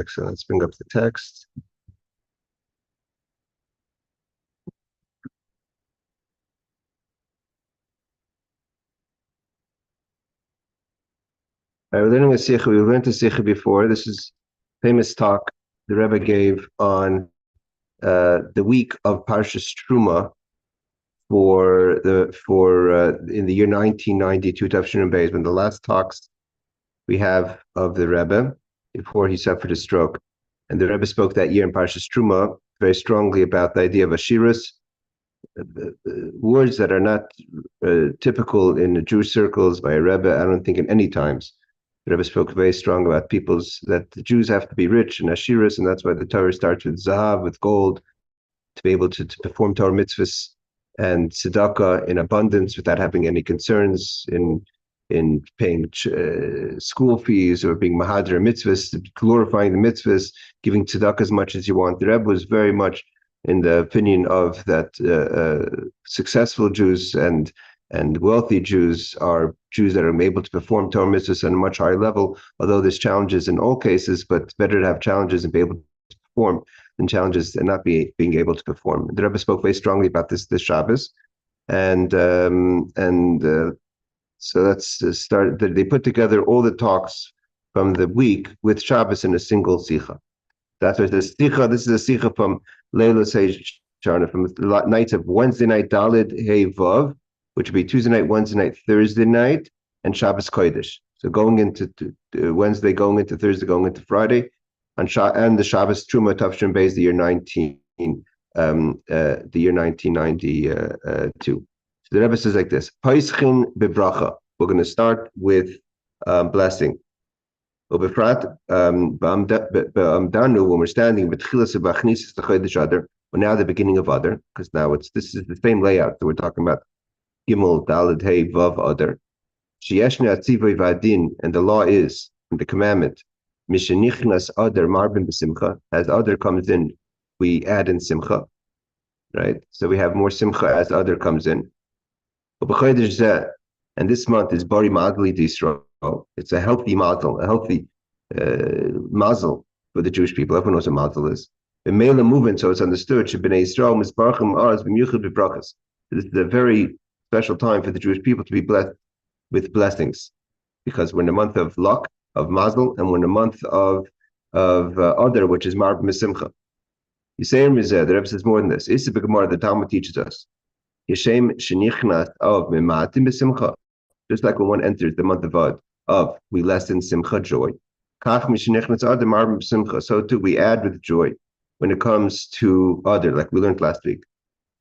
Excellent. Let's bring up the text. We're learning a Sicha. We learned a Sicha before. This is famous talk the Rebbe gave on the week of Parshas Terumah in the year 1992, Tafshin Beis, when the last talks we have of the Rebbe before he suffered a stroke. And the Rebbe spoke that year in Parshas Terumah very strongly about the idea of Ashiras, words that are not typical in the Jewish circles by a Rebbe, I don't think in any times. The Rebbe spoke very strong about that the Jews have to be rich and Ashiras, and that's why the Torah starts with Zahav, with gold, to be able to perform Torah mitzvahs and tzedakah in abundance without having any concerns in paying school fees or being mahadr mitzvahs, glorifying the mitzvahs, giving tzedakah as much as you want. The Rebbe was very much in the opinion of that successful Jews and wealthy Jews are Jews that are able to perform Torah mitzvahs on a much higher level, although there's challenges in all cases, but it's better to have challenges and be able to perform than challenges and not being able to perform. The Rebbe spoke very strongly about this Shabbos, and so let's start. They put together all the talks from the week with Shabbos in a single Sicha. That's what the Sicha. This is a Sicha from Leila Sage Charna, from the nights of Wednesday night Dalid Hey Vav, which would be Tuesday night, Wednesday night, Thursday night, and Shabbos Kodesh. So going into Wednesday, going into Thursday, going into Friday, and the Shabbos Terumah Tafshin Beis, the year 1992. So the Rebbe says like this: Paischin bebracha. We're going to start with blessing. Ubefrat b'amdanu, when we're standing with chilas b'achnisis l'chodesh Adar. Well, now the beginning of Adar, because now this is the same layout that we're talking about. Gimel Daled Hey Vav Adar. Sheyeshne atzivoy v'adin, and the law is, the commandment, Mishenichnas Adar marbin b'simcha. As Adar comes in, we add in simcha, right? So we have more simcha as Adar comes in. And this month is Bari Madli D'Yisrael. It's a healthy mazal, a healthy mazal for the Jewish people. Everyone knows what mazal is. The Mela movement, so it's understood. Shebnei Yisrael misbarchim az b'miyuchad b'brachas. This is a very special time for the Jewish people to be blessed with blessings, because we're in the month of luck, of mazal, and we're in the month of Adar, which is Mar B'Simcha. Yisayim Rizeh, the Rebbe says more than this. Issa B'Gemara, the Talmud teaches us. Yeshem shenichnas of mematim b'simcha. Just like when one enters the month of we lessen simcha, joy. Kach mishenichnas Adar Mar B'Simcha. So too we add with joy when it comes to Adar, like we learned last week.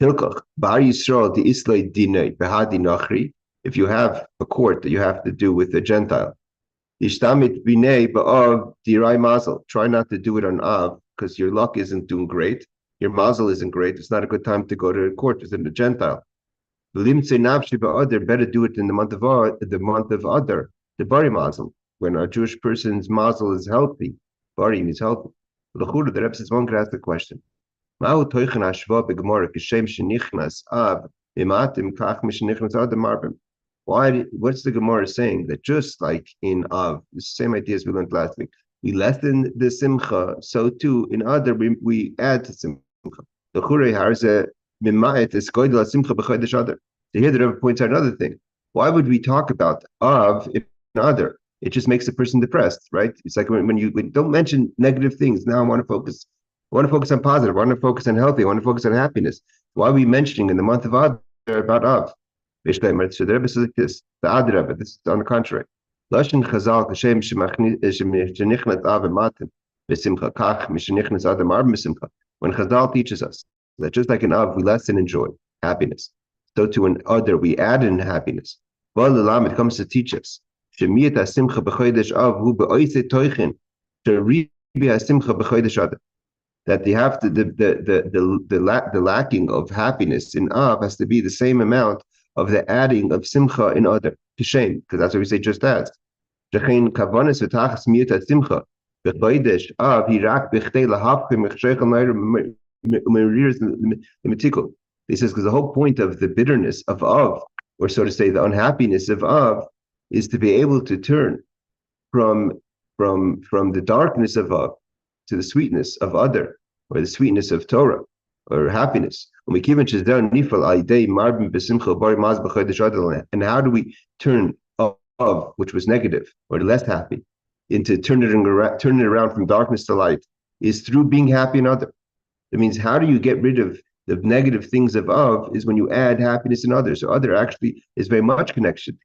Hilkach Bar Yisrael di Islay Dinay Behadi Nachri. If you have a court that you have to do with a Gentile, Yishtamit Binay Ba'av Dirai Mazal. Try not to do it on Av, because your luck isn't doing great. Your mazal isn't great. It's not a good time to go to court with a Gentile. Better do it in the month of Adar, the Bari mazal, when a Jewish person's mazal is healthy. Bari means healthy. The Rebbe says one could ask the question: what's the Gemara saying that just like in Av, the same ideas we learned last week, we lessen the simcha, so too in Adar we add to simcha. The here the Rebbe points out another thing. Why would we talk about Av in Adar? It just makes a person depressed, right? It's like when you don't mention negative things. Now I want to focus on positive. I want to focus on healthy. I want to focus on happiness. Why are we mentioning in the month of Adar about Av? So the Rebbe says like this: the Adar Rebbe. This is on the contrary. Lashon Chazal Hashem shenichnas Av ematim b'simcha kach mishenichnas Adar mar b'simcha. When Chazal teaches us that just like in Av we lessen in joy, happiness, so to an Adar we add in happiness. It comes to teach us that they have to the lacking of happiness in Av has to be the same amount of the adding of simcha in Adar. To shame, because that's what we say just as. He says, because the whole point of the bitterness of Av, or so to say, the unhappiness of Av, is to be able to turn from the darkness of Av to the sweetness of Adar, or the sweetness of Torah, or happiness. And how do we turn of which was negative or less happy into turn it around from darkness to light? Is through being happy in Adar. It means how do you get rid of the negative things of is when you add happiness in others. So Adar actually is very much connected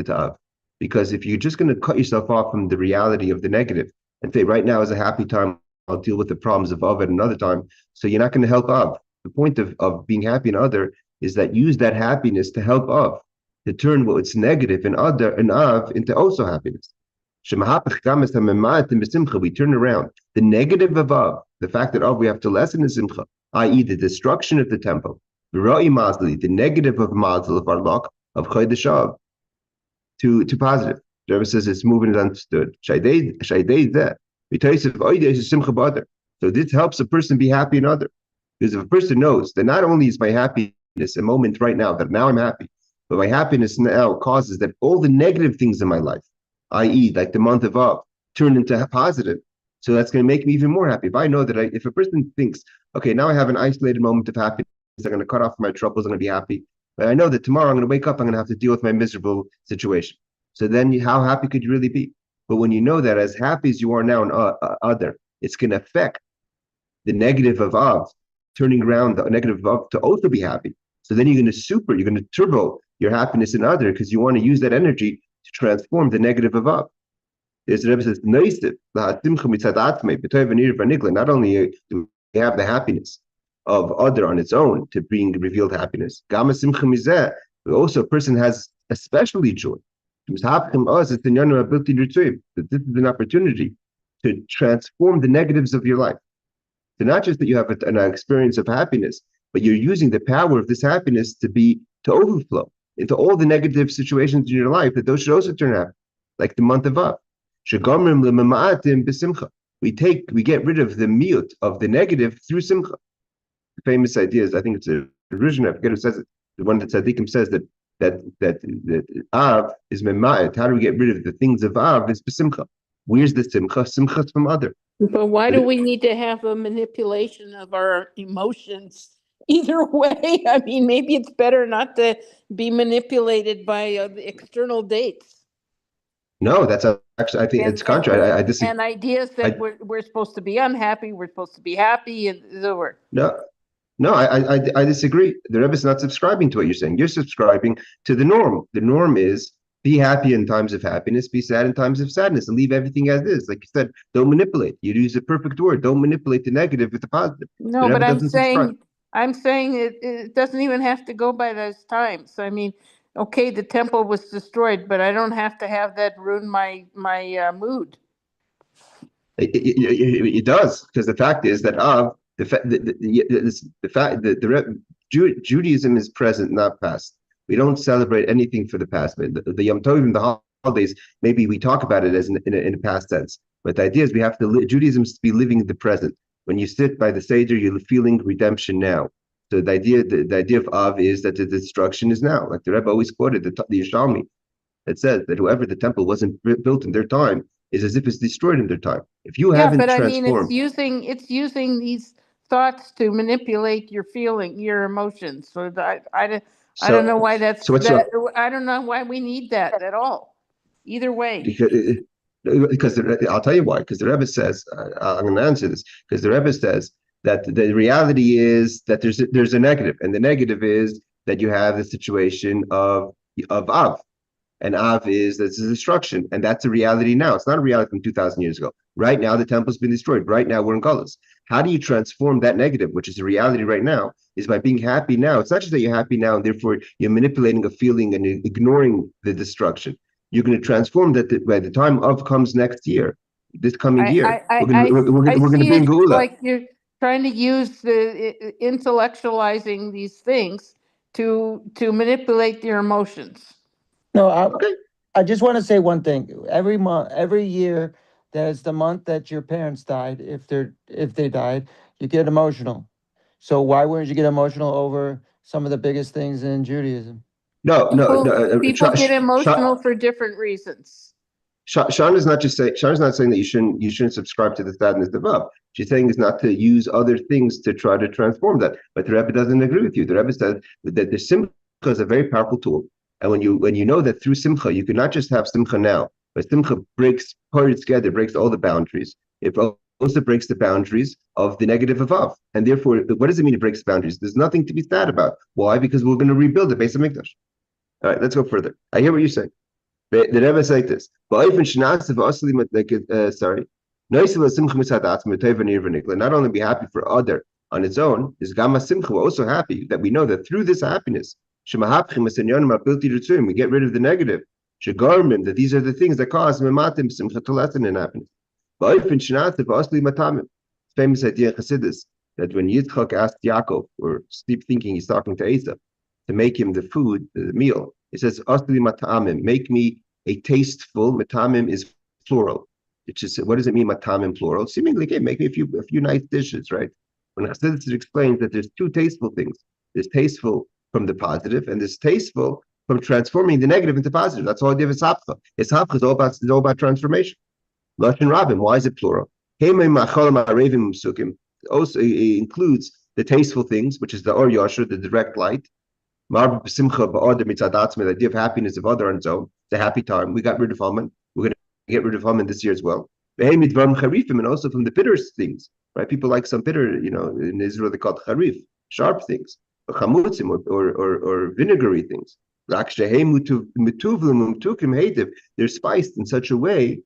to Av. Because if you're just going to cut yourself off from the reality of the negative and say, right now is a happy time, I'll deal with the problems of at another time. So you're not going to help Av. The point of being happy in Adar is that use that happiness to help Av, to turn what's negative in Adar and Av into also happiness. We turn around the negative of Av, the fact that we have to lessen the simcha, i.e. the destruction of the temple, the negative of mazal, of our luck, of chodesh Av, to positive. The Rebbe says it's moving is understood. So this helps a person be happy in Adar. Because if a person knows that not only is my happiness a moment right now, that now I'm happy, but my happiness now causes that all the negative things in my life, i.e. like the month of Av, turn into positive. So that's going to make me even more happy. If I know that if a person thinks, okay, now I have an isolated moment of happiness, I'm going to cut off my troubles, I'm going to be happy. But I know that tomorrow I'm going to wake up, I'm going to have to deal with my miserable situation. So then how happy could you really be? But when you know that as happy as you are now in Adar, it's going to affect the negative of Av, turning around the negative of Av to also be happy. So then you're going to turbo your happiness in Adar because you want to use that energy to transform the negative of Av. There's the Rebbe says, not only do we have the happiness of Adar on its own to bring revealed happiness, but also a person has especially joy. That this is an opportunity to transform the negatives of your life. So not just that you have an experience of happiness, but you're using the power of this happiness to overflow into all the negative situations in your life, that those should also turn out, like the month of Av. We get rid of the miut of the negative through simcha. The famous idea is, I think it's a Rishon, I forget who says it. The one that Tzaddikim says that Av is mema'at. How do we get rid of the things of Av? Is b'simcha. Where's the simcha? Simcha's from Adar. But why do we need to have a manipulation of our emotions? Either way, I mean, maybe it's better not to be manipulated by the external dates. No, that's actually, I think it's contrary. I disagree. And ideas that we're supposed to be unhappy, we're supposed to be happy, and it's over. No, I disagree. The Rebbe is not subscribing to what you're saying. You're subscribing to the norm. The norm is be happy in times of happiness, be sad in times of sadness, and leave everything as is. Like you said, don't manipulate. You use a perfect word. Don't manipulate the negative with the positive. No, but I'm saying it doesn't even have to go by those times. I mean, okay, the temple was destroyed, but I don't have to have that ruin my mood. It does, because the fact is that Judaism is present, not past. We don't celebrate anything for the past. The Yom Tovim, the holidays, maybe we talk about it as in a past sense. But the idea is we have to Judaism is to be living the present. When you sit by the Seder, you're feeling redemption now. So the idea of Av is that the destruction is now. Like the Rebbe always quoted the Yerushalmi. It says that whoever the temple wasn't built in their time is as if it's destroyed in their time. If you haven't transformed, I mean, it's using these thoughts to manipulate your emotions. So I don't know why that's. I don't know why we need that at all. Either way. Because I'll tell you why. Because the Rebbe says, I'm going to answer this. Because the Rebbe says that the reality is that there's a negative, and the negative is that you have the situation of Av. And Av that's a destruction, and that's a reality now. It's not a reality from 2,000 years ago. Right now, the temple's been destroyed. Right now, we're in Gullus. How do you transform that negative, which is a reality right now, is by being happy now. It's not just that you're happy now, and therefore you're manipulating a feeling and ignoring the destruction. You're going to transform that by the time Av comes next year, this coming year. We're going to be in Geula. Like you're trying to use the intellectualizing these things to manipulate your emotions. No, I just want to say one thing. Every year, there's the month that your parents died. If they died, you get emotional. So why wouldn't you get emotional over some of the biggest things in Judaism? No. People get emotional for different reasons. Sharon is not saying that you shouldn't subscribe to the sadness above. She's saying is not to use other things to try to transform that. But the Rebbe doesn't agree with you. The Rebbe says that the simcha is a very powerful tool. And when you know that through simcha, you can not just have simcha now, but simcha breaks together, breaks all the boundaries. It also breaks the boundaries of the negative above. And therefore, what does it mean it breaks the boundaries? There's nothing to be sad about. Why? Because we're going to rebuild the base of Mikdash. All right, let's go further. I hear what you're saying. The Rebbe is like this. Not only be happy for Adar on its own, is Gamma Simcha. We're also happy that we know that through this happiness, we get rid of the negative. That these are the things that cause Simcha to lessen in happiness. Famous idea in Chassidus that when Yitzchak asked Yaakov, or sleep thinking he's talking to Esau, to make him the food, the meal, it says, "Asli matamim," make me a tasteful. Matamim is plural. Which is, what does it mean, matamim plural? Seemingly, okay, make me a few nice dishes, right? When Chassidus explains that there's two tasteful things. There's tasteful from the positive, and there's tasteful from transforming the negative into positive. That's all I did with Hapcha. Hapcha is all about transformation. Lashon Rabim, why is it plural? Also includes the tasteful things, which is the Or Yasher, the direct light. The idea of happiness of Adar on its own, the happy time. We got rid of Haman. We're going to get rid of Haman this year as well. And also from the bitter things, right? People like some bitter, in Israel they call it charif, sharp things, or chamutzim, or vinegary things. They're spiced in such a way.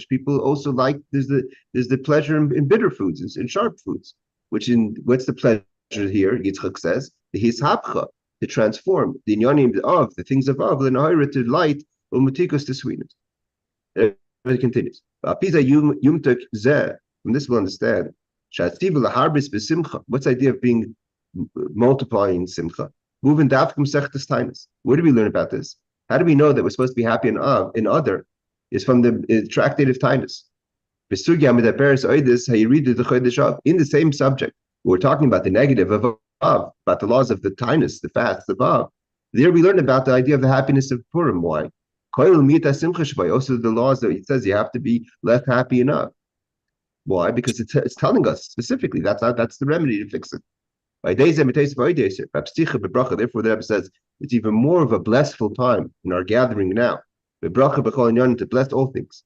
People also like there's the pleasure in bitter foods, in sharp foods. What's the pleasure here? Yitzchak says the hishapcha, to transform the inyanim of the things above, l'nahira to light, u'mutikos to sweetness. It continues. From this we'll understand. What's the idea of being multiplying simcha? Moving dafkum sechtas tainas. Where do we learn about this? How do we know that we're supposed to be happy in Adar? Is from the tractative tainas. In the same subject, we're talking about the negative of above, about the laws of the tainas, the fasts above. There we learn about the idea of the happiness of Purim. Why? Also the laws that it says you have to be left happy enough. Why? Because it's telling us specifically that's the remedy to fix it. Therefore, the Rebbe says it's even more of a blissful time in our gathering now. To bless all things.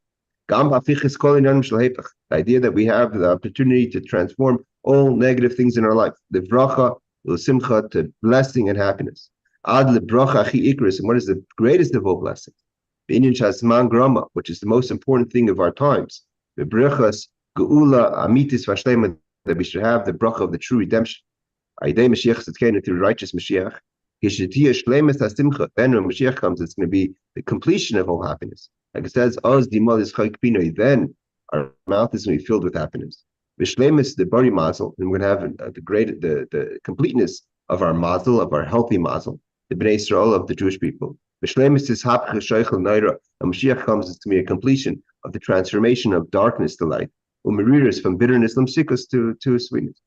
The idea that we have the opportunity to transform all negative things in our life. The bracha, the simcha, to blessing and happiness. And what is the greatest of all blessings? Which is the most important thing of our times. The brachas, geula, amitis, vashlema, that we should have the bracha of the true redemption. Through righteous Mashiach. Then when Mashiach comes, it's going to be the completion of all happiness. Like it says, then our mouth is going to be filled with happiness. Vishlemis, the bari mazal, and we're going to have the completeness of our mazal, of our healthy mazal, the Bnei Israel of the Jewish people. Vishlemis is hapcha sheichel naira, and Mashiach comes, it's going to be a completion of the transformation of darkness to light, umeriris, from bitterness, lamsikos to sweetness.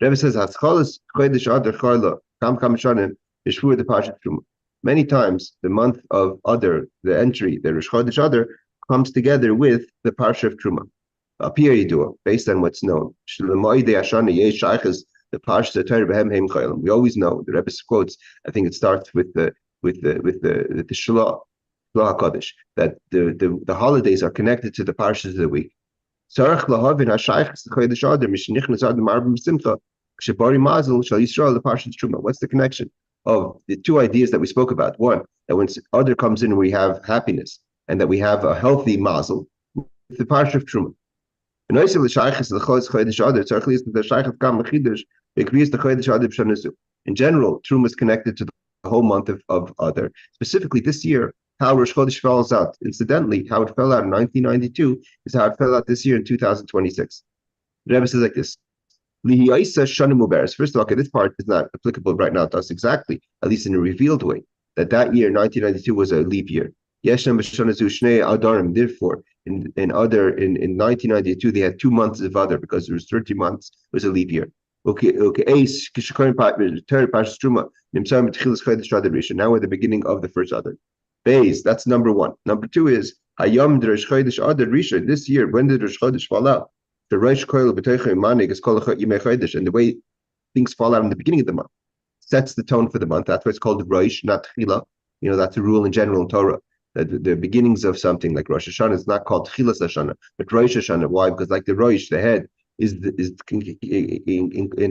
Rebbe says, the Parshas Terumah. Many times, the month of Adar, the entry, the Rosh Chodesh Adar, comes together with the Parsha of Terumah. Based on what's known. The Parshas Terumah. We always know, the Rebbe quotes, I think it starts with the Shlah HaKadosh, that the holidays are connected to the Parshas of the week. What's the connection of the two ideas that we spoke about? One, that when Adar comes in, we have happiness, and that we have a healthy mazal, the Parsha of Terumah. In general, Terumah is connected to the whole month of Adar. Specifically this year, how Rosh Chodesh falls out. Incidentally, how it fell out in 1992 is how it fell out this year in 2026. The Rebbe says like this. First of all, this part is not applicable right now to us exactly, at least in a revealed way, that year, 1992, was a leap year. Therefore, in 1992, they had 2 months of Adar, because there was 30 months, it was a leap year. Now we're the beginning of the first Adar. Beis, that's number one. Number two is Hayom Rosh Chodesh Adar Rishon. This year, when did Rosh Chodesh fall out? The Rosh Koil B'Teicha Manig is called Yimei Chodesh, and the way things fall out in the beginning of the month sets the tone for the month. That's why it's called Rosh, not Tchila. That's a rule in general in Torah. That the beginnings of something like Rosh Hashanah is not called Tchilas Hashanah, but Rosh Hashanah. Why? Because like the Rosh, the head, it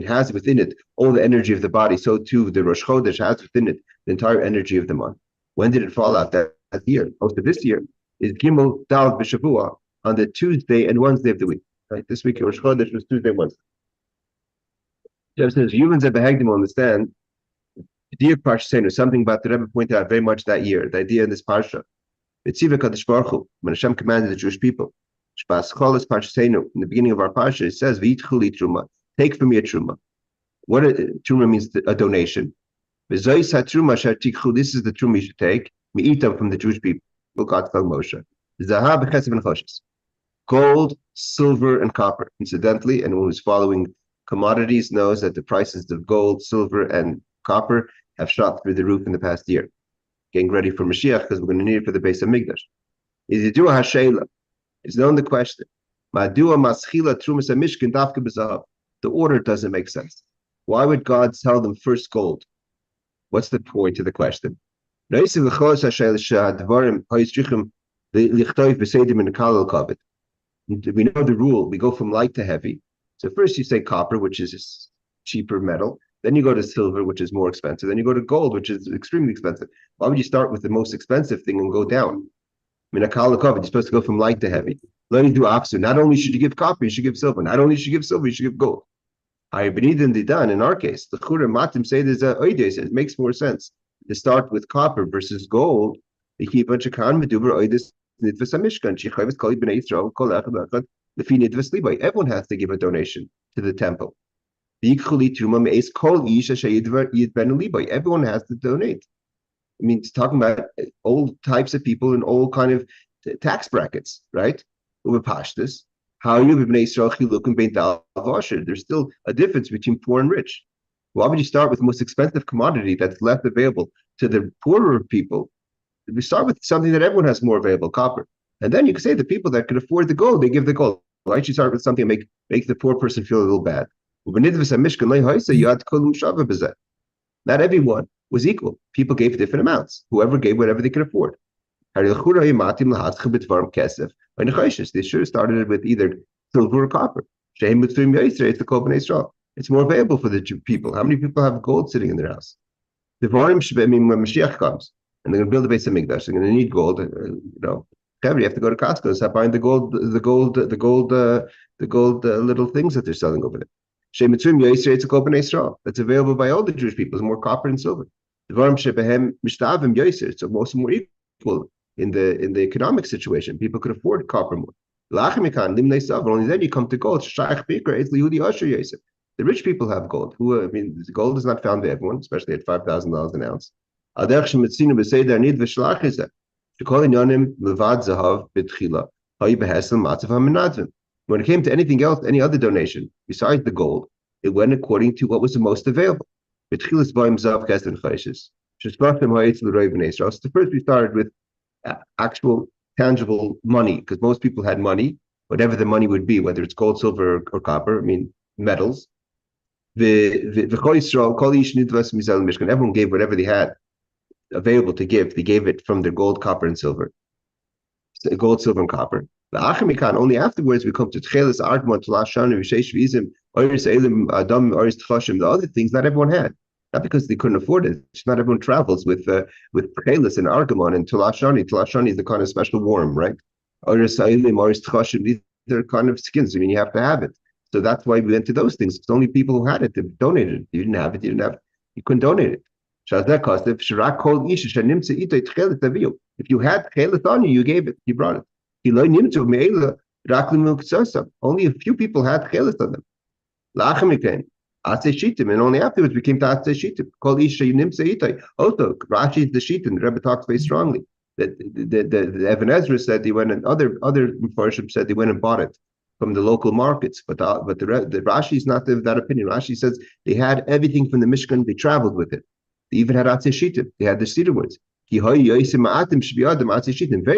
has within it all the energy of the body. So too, the Rosh Chodesh has within it the entire energy of the month. When did it fall out? That year. Most of this year is Gimel Dal B'Shavua on the Tuesday and Wednesday of the week. Right? This week Rosh Chodesh was Tuesday and Wednesday. Jeff says humans have behagdim understand the Parshas something about the Rebbe pointed out very much that year. The idea in this parsha. When Hashem commanded the Jewish people, in the beginning of our parsha, it says, take from me a truma. What truma means, a donation. This is the truma you should take. From the Jewish people. God told Moshe. Gold, silver, and copper. Incidentally, anyone who's following commodities knows that the prices of gold, silver, and copper have shot through the roof in the past year. Getting ready for Mashiach because we're going to need it for the base of Migdash. Is known the question. The order doesn't make sense. Why would God tell them first gold? What's the point of the question? We know the rule. We go from light to heavy. So first you say copper, which is cheaper metal. Then you go to silver, which is more expensive. Then you go to gold, which is extremely expensive. Why would you start with the most expensive thing and go down? You're supposed to go from light to heavy. Let me do opposite. Not only should you give copper, you should give silver. Not only should you give silver, you should give gold. In our case, the Chura Matim say there's a oides. It makes more sense to start with copper versus gold. Everyone has to give a donation to the temple. Everyone has to donate. I mean, it's talking about all types of people in all kind of tax brackets, right? There's still a difference between poor and rich. Why would you start with the most expensive commodity that's left available to the poorer people? We start with something that everyone has more available, copper. And then you can say the people that can afford the gold, they give the gold. Why don't you start with something that make the poor person feel a little bad? Not everyone was equal. People gave different amounts. Whoever gave whatever they could afford. They should have started it with either silver or copper. It's more available for the people. How many people have gold sitting in their house? When Mashiach comes and they're going to build a base of Migdash, they're going to need gold. You have to go to Costco and start buying the gold little things that they're selling over there. That's available by all the Jewish people. There's more copper and silver. So most more equal in the economic situation. People could afford copper more. Only then you come to gold. The rich people have gold. Gold is not found by everyone, especially at $5,000 an ounce. When it came to anything else, any other donation besides the gold, it went according to what was the most available. So first we started with actual tangible money, because most people had money, whatever the money would be, whether it's gold, silver, or copper, metals. Everyone gave whatever they had available to give. They gave it from their gold, copper, and silver. Gold, silver, and copper. Only afterwards we come to Tchelis, Artmon, Talashanu, Vishesh Vizim, Oris Elim, Adam, Oris Tchoshim, the other things not everyone had. Not because they couldn't afford it. Not everyone travels with Tchelis and Argamon and Talashani. Talashani is the kind of special worm, right? Oris Elim, Oris Tchoshim, these are kind of skins. You have to have it. So that's why we went to those things. It's only people who had it that donated it. You didn't have it, you couldn't donate it. If you had Tchelis on you, you gave it, you brought it. Only a few people had chelis on them. And only afterwards we came to Atzei Shitim. Also, Rashi is the Shitim. The Rebbe talks very strongly that the Even Ezra said they went, and other Mepharshim said they went and bought it from the local markets. But the Rashi is not of that opinion. Rashi says they had everything from the Mishkan. They traveled with it. They even had Atzei Shitim. They had the cedar woods. Very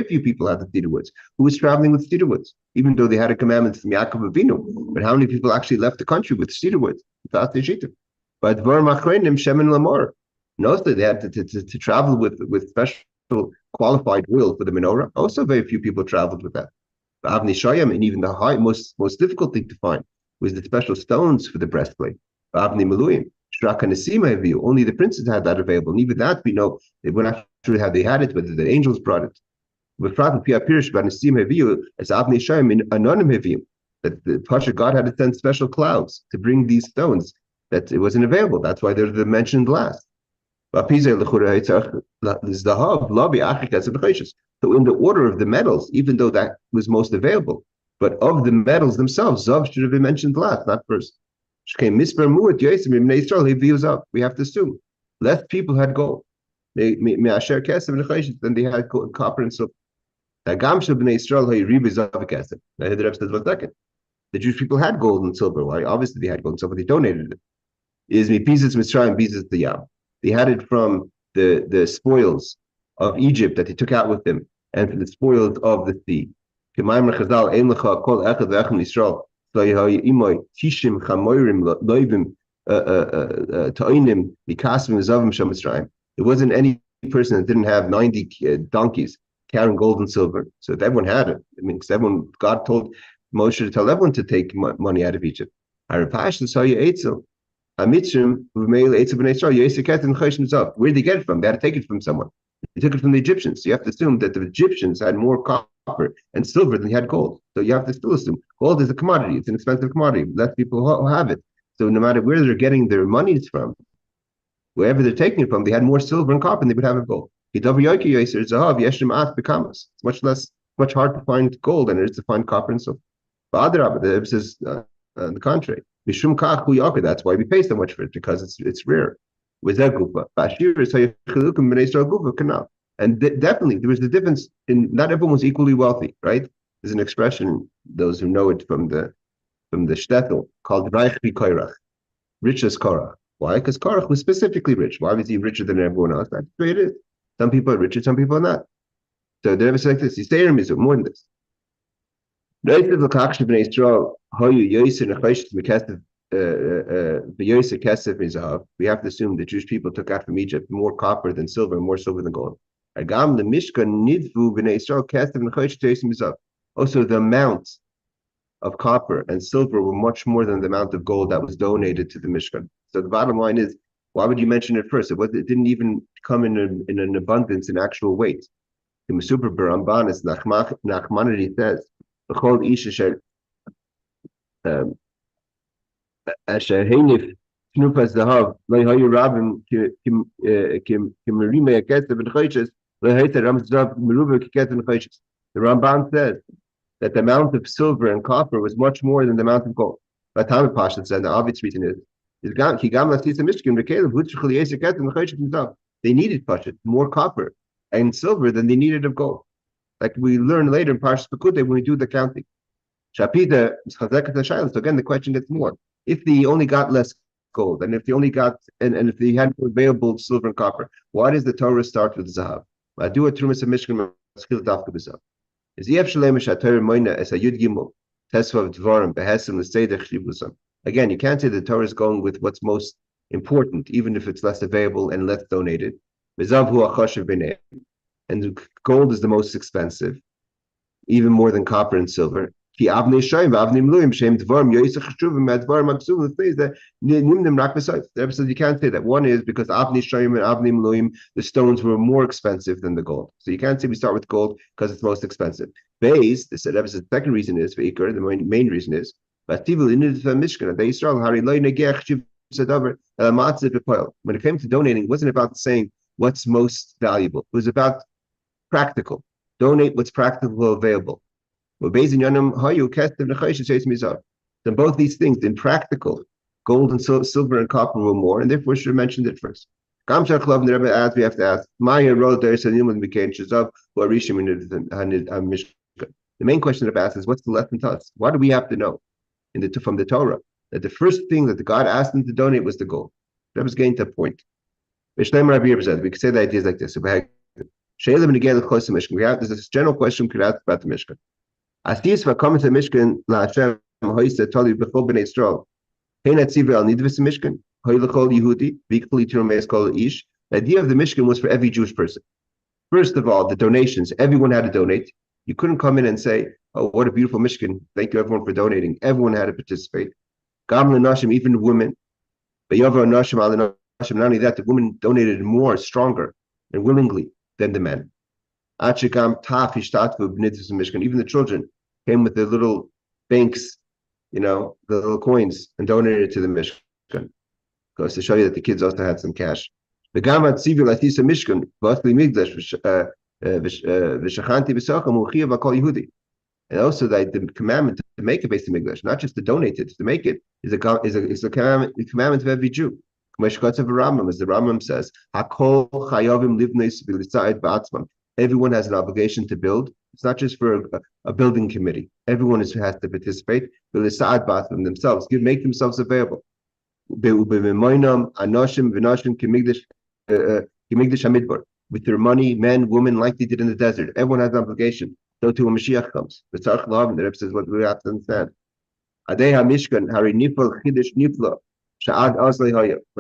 few people had the cedar woods. Who was traveling with cedar woods? Even though they had a commandment from Yaakov Avinu, but how many people actually left the country with cedar woods? But Shemin Lamor. Notice they had to travel with special qualified oil for the menorah. Also, very few people traveled with that. And even the most difficult thing to find was the special stones for the breastplate. Only the princes had that available. And even that we know they were not sure how they had it, whether the angels brought it. That the Pasha God had to send special clouds to bring these stones, that it wasn't available. That's why they're mentioned last. So in the order of the metals, even though that was most available, but of the metals themselves, Zav should have been mentioned last, not first. We have to assume less people had gold than they had copper and silver. The Rebbe says, one second. The Jewish people had gold and silver. Why? Obviously, they had gold and silver. They donated it. They had it from the spoils of Egypt that they took out with them, and from the spoils of the sea. There wasn't any person that didn't have 90 donkeys carrying gold and silver. So if everyone had it, I mean, because God told Moshe to tell everyone to take money out of Egypt. Where did they get it from? They had to take it from someone. They took it from the Egyptians. So you have to assume that the Egyptians had more copper and silver than they had gold. So you have to still assume gold is a commodity. It's an expensive commodity. Less people have it. So no matter where they're getting their monies from, wherever they're taking it from, they had more silver and copper than they would have of gold. It's much harder to find gold than it is to find copper and silver. But Adar, the Rebbe says on the contrary. That's why we pay so much for it, because it's rare. And definitely there was the difference in not everyone was equally wealthy, right? There's an expression, those who know it from the shtetl, called Reich wie Korach, rich as Korach. Why? Because Korach was specifically rich. Why was he richer than everyone else? That's the way it is. Some people are richer, some people are not. So they never say like this. You say more than this. We have to assume the Jewish people took out from Egypt more copper than silver, more silver than gold. Also, the amount of copper and silver were much more than the amount of gold that was donated to the Mishkan. So the bottom line is, why would you mention it first? It didn't even come in an abundance in actual weight. The Super Baramban is Nachmanides says, Asher Hanif Snupas Zahav, Lahayu Rabin Kimarime Aketsa and Choiches, Laheta Ramzav Meruba Kiket and Choiches. The Ramban says that the amount of silver and copper was much more than the amount of gold. But Talmud Pasha said the obvious reason is they needed Pasha more copper and silver than they needed of gold. Like we learn later in Parshas Terumah when we do the counting. Shapita, so again, the question gets more. If they only got less gold, and if they only got, and if they had available silver and copper, why does the Torah start with Zahav? Do a Terumah Mishkan skill dafka b'zav. Is Yef Shalem Shatorah Moina as a Yud Gimel Tesvav Dvarim Behesim L'Seidach Shibusam. Again, you can't say the Torah is going with what's most important, even if it's less available and less donated. B'zav hu achashav b'nei. And gold is the most expensive, even more than copper and silver. So you can't say that one is because Avnei Shoyim and Avnei Mluim, the stones were more expensive than the gold. So you can't say we start with gold because it's most expensive. Base, the second reason is, the main reason is, when it came to donating, it wasn't about saying what's most valuable. It was about practical. Donate what's practical available. Then both these things, in practical, gold and silver and copper were more, and therefore should have mentioned it first. The Rebbe adds, we have to ask, the main question the Rebbe asks is, what's the lesson to us? What do we have to know from the Torah? That the first thing that God asked them to donate was the gold. That was getting to a point. We could say the ideas like this. There's this general question we could ask about the Mishkan. As these were coming to the Mishkan, La Hashem, Hoysa, Tali, Bechol B'nei Yisrael, Hein Atziv Al Nidvis Mishkan, Hoy L'chol Yehudi, V'Kli Terumah Kol Ish. The idea of the Mishkan was for every Jewish person. First of all, the donations, everyone had to donate. You couldn't come in and say, oh, what a beautiful Mishkan. Thank you everyone for donating. Everyone had to participate. Gam L'Nashim, even the women. But Yavo Nashim Al Nashim, not only that, the women donated more, stronger, and willingly than the men. Even the children came with their little banks, the little coins, and donated to the Mishkan. Because to show you that the kids also had some cash. The Gamad Civil Atisa Mishkan, Vasli Migdash, and also that the commandment to make a base of Migdash, not just to donate it, to make it, is a commandment of every Jew. As the Rambam says, everyone has an obligation to build. It's not just for a building committee. Everyone has to participate. Themselves, make themselves available. With their money, men, women, like they did in the desert. Everyone has an obligation. So too when Mashiach comes. The Rebbe says what we have to understand. One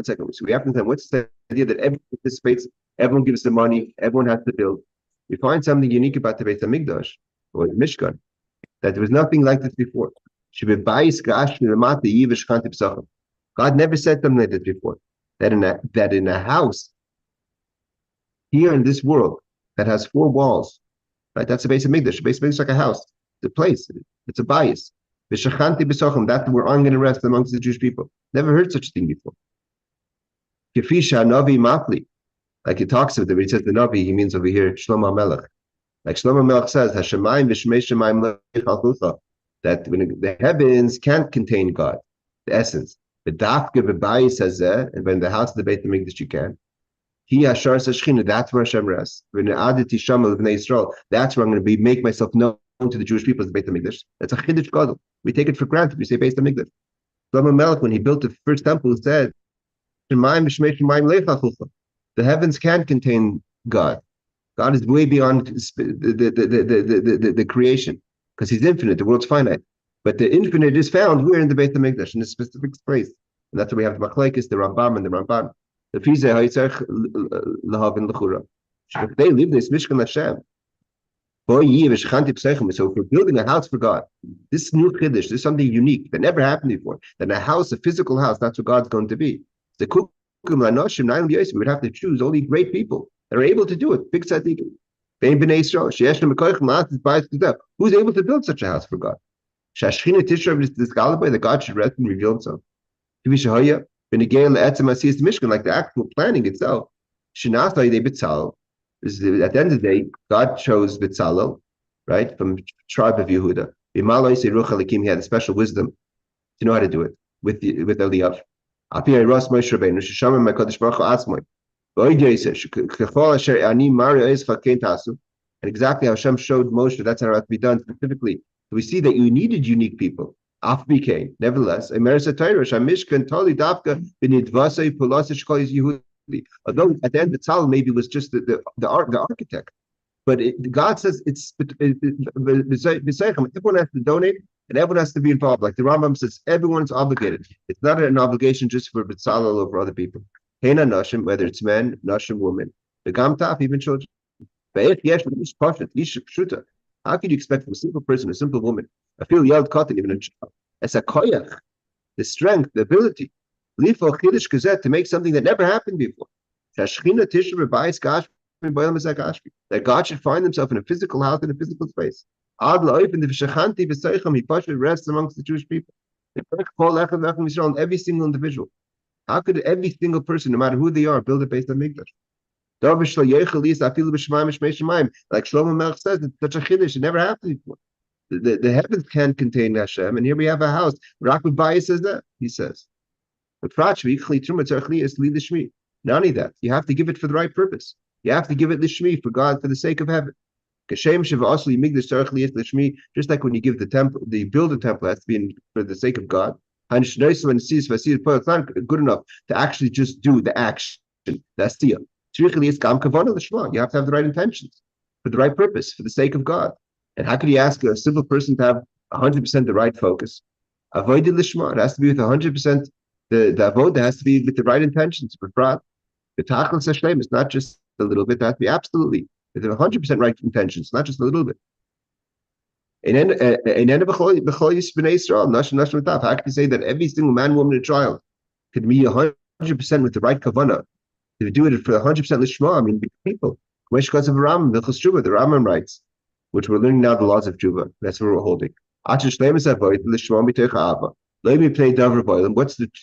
second. So we have to understand what's the idea that everyone participates, everyone gives the money, everyone has to build. We find something unique about the Beit HaMikdash or the Mishkan, that there was nothing like this before. God never said something like this before. That in a house here in this world that has 4 walls, right? That's the Beit HaMikdash. The Beit HaMikdash is like a house. It's a place. It's a bias. That's where I'm going to rest amongst the Jewish people. Never heard such a thing before. Like he talks of it, when he says the Navi, he means over here Shlomo Melech. Like Shlomo Melech says, Hashemayim v'shmei shemayim lechalucha, that when the heavens can't contain God, the essence. But Dafke v'bayis says that, and when the house of the Beit HaMikdash you can. He Hashar Sashchina, that's where Hashem rests. When Aditi Shamal Bnei Yisrael, that's where I'm going to make myself known to the Jewish people as the Beit HaMikdash. That's a Chiddush Gadol. We take it for granted. We say Beit HaMikdash. Shlomo Melech, when he built the first temple, said, Shemayim v'shmei shemayim lechalucha. The heavens can't contain God. God is way beyond the creation because He's infinite. The world's finite, but the infinite is found where in the Beit HaMikdash in a specific place, and that's why we have the Machlekes, the Rambam, and the Ramban. The Fizeh Haitzach Lahavin Lechura. If they live this Mishkan Hashem, so if we're building a house for God, this new Chiddush, this is something unique that never happened before. That a house, a physical house, that's what God's going to be. The we would have to choose only great people that are able to do it. Big tzaddikim. Who's able to build such a house for God? That God should rest and reveal Himself. Like the actual planning itself. At the end of the day, God chose Bitzalel, right, from the tribe of Yehuda. He had a special wisdom to know how to do it with Eliyav. And exactly how Hashem showed Moshe, that's how it has to be done specifically. So we see that you needed unique people. Nevertheless, although at the end the Tzal maybe was just the architect, but God says everyone has to donate and everyone has to be involved. Like the Rambam says, everyone's obligated. It's not an obligation just for B'tzalel or for other people. Hena Nashim, whether it's men, Nashim, women, the Gamtaf, even children. How can you expect from a simple person, a simple woman, a feel yelled cotton, even a child, as a koyach, the strength, the ability, to make something that never happened before? That God should find Himself in a physical house, in a physical space. He rests amongst the Jewish people. Every single individual. How could every single person, no matter who they are, build a Beit HaMikdash? Like Shlomo Melech says, it's such a chiddush. It never happened before. The heavens can't contain Hashem, and here we have a house. Rabbi says that. He says, not only that, you have to give it for the right purpose. You have to give it lishmi for God, for the sake of heaven. Just like when you give the temple, the build a temple has to be for the sake of God. It's not good enough to actually just do the action, the asiyah. You have to have the right intentions for the right purpose, for the sake of God. And how could you ask a civil person to have 100% the right focus? Avoid lishma. It has to be with 100%. The avoid has to be with the right intentions. For fraud, the tachlis hashem is not just a little bit. That has to be absolutely with 100% right intentions, not just a little bit. And then, how can you say that every single man, woman, and child could be 100% with the right kavanah to do it for 100% lishma? I mean, people. The Rambam writes, which we're learning now the laws of Tshuva. That's what we're holding. What's the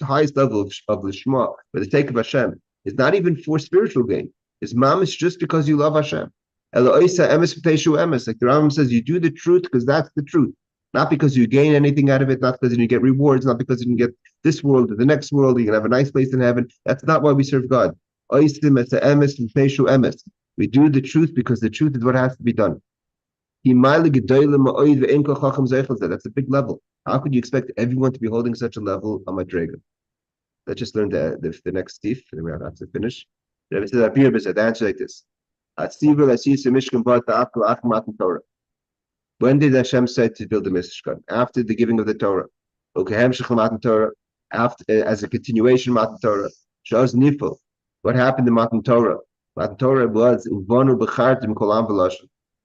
highest level of lishma for the sake of Hashem? It's not even for spiritual gain. It's mamish just because you love Hashem. Like the Rambam says, you do the truth because that's the truth. Not because you gain anything out of it, not because you get rewards, not because you can get this world or the next world, you can have a nice place in heaven. That's not why we serve God. We do the truth because the truth is what has to be done. That's a big level. How could you expect everyone to be holding such a level on Madrega? Let's just learn the next Steve, and we have to finish. The answer like this. When did Hashem say to build the Mishkan? After the giving of the Torah. After, as a continuation, Matan Torah. Shows Nifel. What happened in Matan Torah? Matan Torah was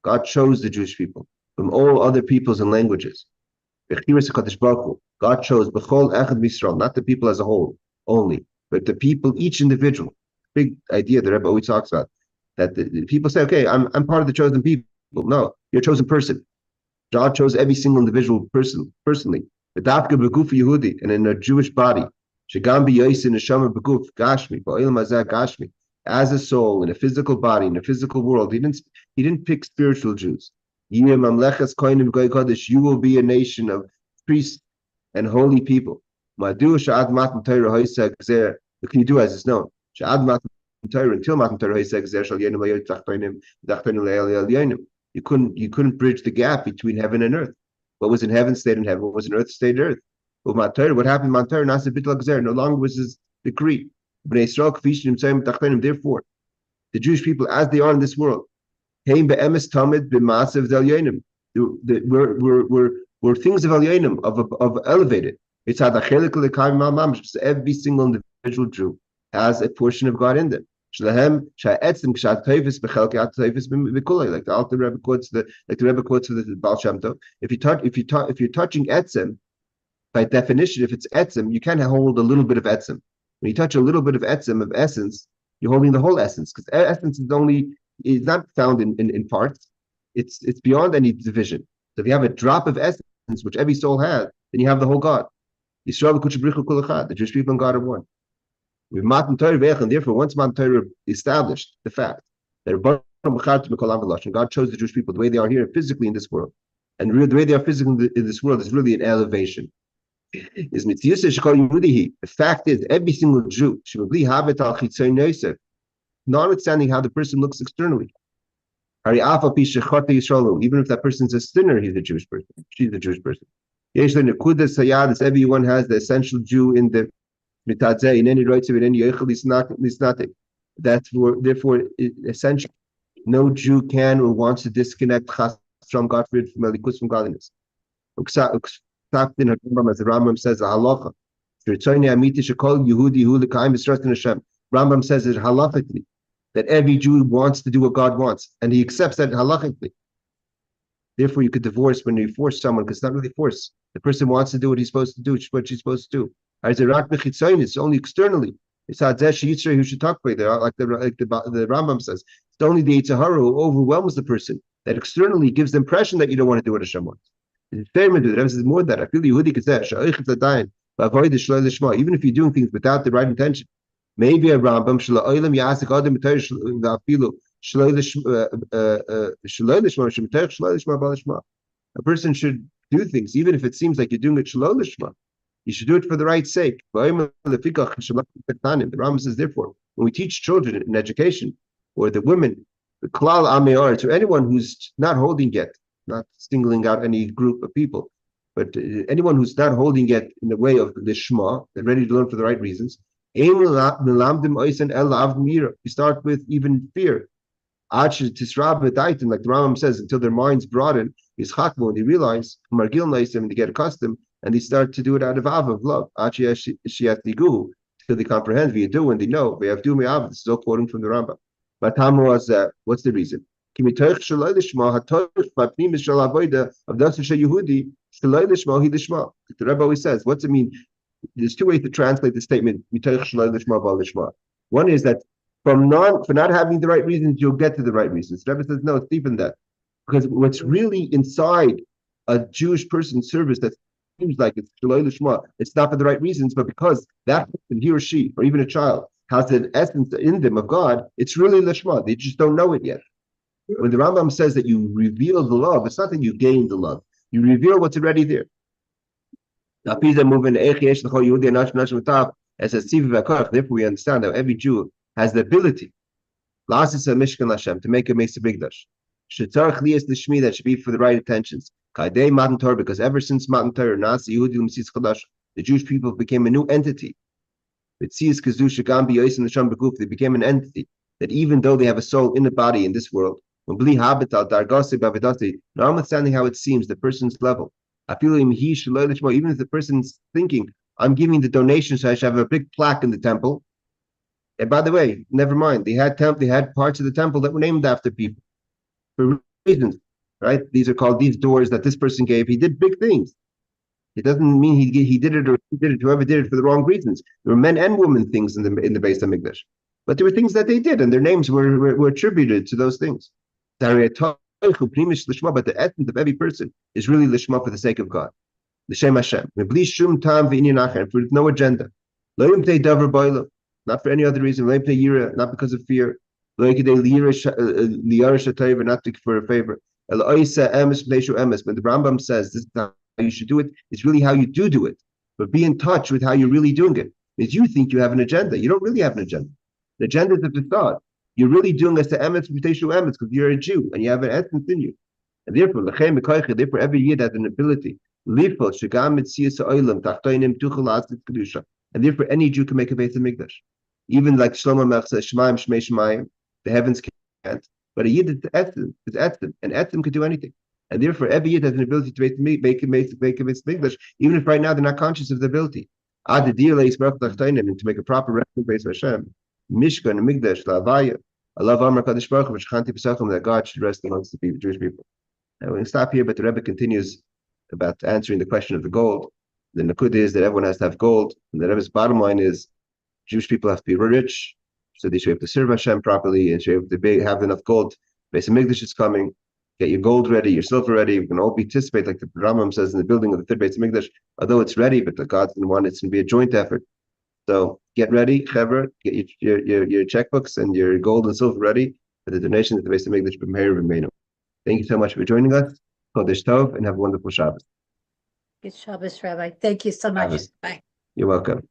God chose the Jewish people from all other peoples and languages. God chose not the people as a whole only, but the people, each individual. Big idea that Rebbe always talks about. That the people say, okay, I'm part of the chosen people. No, you're a chosen person. God chose every single individual person personally. And in a Jewish body, as a soul, in a physical body, in a physical world. He didn't pick spiritual Jews. You will be a nation of priests and holy people. What can you do as is known? Until Matan Torah you couldn't bridge the gap between heaven and earth. What was in heaven stayed in heaven. What was in earth stayed in earth. What happened in Matan Torah? No longer was his decree. Therefore, the Jewish people, as they are in this world, were things of elyonim, of elevated. It's every single individual Jew has a portion of God in them. Like the Alter Rebbe quotes for the Baal Shem Tov. If you're touching etzem, by definition, if it's etzem, you can't hold a little bit of etzem. When you touch a little bit of etzem, of essence, you're holding the whole essence, because essence is not found in parts. It's beyond any division. So if you have a drop of essence, which every soul has, then you have the whole God. The Jewish people and God are one. With Matan Torah, and therefore, once Matan Torah established the fact that God chose the Jewish people the way they are here physically in this world, and the way they are physically in this world is really an elevation. The fact is, every single Jew, notwithstanding how the person looks externally, even if that person is a sinner, he's a Jewish person. She's a Jewish person. Everyone has the essential Jew in the in any rights of it, any that's therefore essential. No Jew can or wants to disconnect from God, from godliness. As the Rambam says, Rambam says it halachically, that every Jew wants to do what God wants, and he accepts that halachically. Therefore, you could divorce when you force someone, because it's not really force. The person wants to do what he's supposed to do, what she's supposed to do. It's only externally. It's who should talk like the Rambam says. It's only the Yetzer Hara who overwhelms the person, that externally gives the impression that you don't want to do what Hashem wants. It's fair to do. The Rebbe says more than that. I feel Yehudi could say, even if you're doing things without the right intention. Maybe a Rambam a person should do things, even if it seems like you're doing it shalom lishma. You should do it for the right sake. The Rambam says, therefore, when we teach children in education, or the women, the klal ameor, to anyone who's not holding yet, not singling out any group of people, but anyone who's not holding yet in the way of the Shema, they're ready to learn for the right reasons. You start with even fear. Like the Rambam says, until their minds broaden, is chakma, and they realize, and they get accustomed, and they start to do it out of love. Till they comprehend, we do, and they know. This is all quoting from the Rambam. But Tam was, what's the reason? The Rebbe always says, what's it mean? There's two ways to translate the statement. One is that for not having the right reasons, you'll get to the right reasons. The Rebbe says, no, it's deeper than that. Because what's really inside a Jewish person's service that seems like it's Shaloi Lishma, it's not for the right reasons, but because that person, he or she, or even a child, has an essence in them of God, it's really Lishma. They just don't know it yet. When the Rambam says that you reveal the love, it's not that you gain the love. You reveal what's already there. Therefore, we understand that every Jew has the ability to make a Mesa Bigdash. That should be for the right intentions. Because ever since Matan Torah, the Jewish people became a new entity. They became an entity that even though they have a soul in the body in this world, notwithstanding how it seems, the person's level, even if the person's thinking, I'm giving the donation so I should have a big plaque in the temple. And by the way, never mind, they had parts of the temple that were named after people for reasons, right? These are called these doors that this person gave. He did big things. It doesn't mean he did it or he did it, whoever did it for the wrong reasons. There were men and women things in the Beis Hamikdash. But there were things that they did, and their names were attributed to those things. But the essence of every person is really lishma for the sake of God. L'shem Hashem. For no agenda. Not for any other reason. Not because of fear. Not for a favor. When the Rambam says this is how you should do it, it's really how you do it. But be in touch with how you're really doing it. Because you think you have an agenda. You don't really have an agenda. The agenda is the thought. You're really doing as the emes because you're a Jew and you have an essence in you. And therefore, every Yid has an ability. And therefore, any Jew can make a Beis Hamikdash. Even like Shlomo Melech says, Shemaim, Shmei Shemaim, the heavens can't. But a Yid is Etzim, and Etzim can do anything. And therefore, every Yid has an ability to make a Beis Hamikdash, even if right now they're not conscious of the ability. And to make a proper reference to Hashem, Mishkan and Migdash, La'avaya, Allah Amar Kadosh Baruch Hu, that God should rest amongst the people, Jewish people. And we're going to stop here, but the Rebbe continues about answering the question of the gold. The Nakud is that everyone has to have gold, and the Rebbe's bottom line is Jewish people have to be rich, so they should be able to serve Hashem properly and should be able to have enough gold. Beis Hamikdash is coming. Get your gold ready, your silver ready. We can all participate, like the Rambam says, in the building of the third Beis Hamikdash. Although it's ready, but the God's going to want it's going to be a joint effort. So get ready, Chaver, get your checkbooks and your gold and silver ready for the donation that the Beis Hamikdash prepare remain. Thank you so much for joining us. Chodesh Tov, and have a wonderful Shabbos. Good Shabbos, Rabbi. Thank you so much. Shabbos. Bye. You're welcome.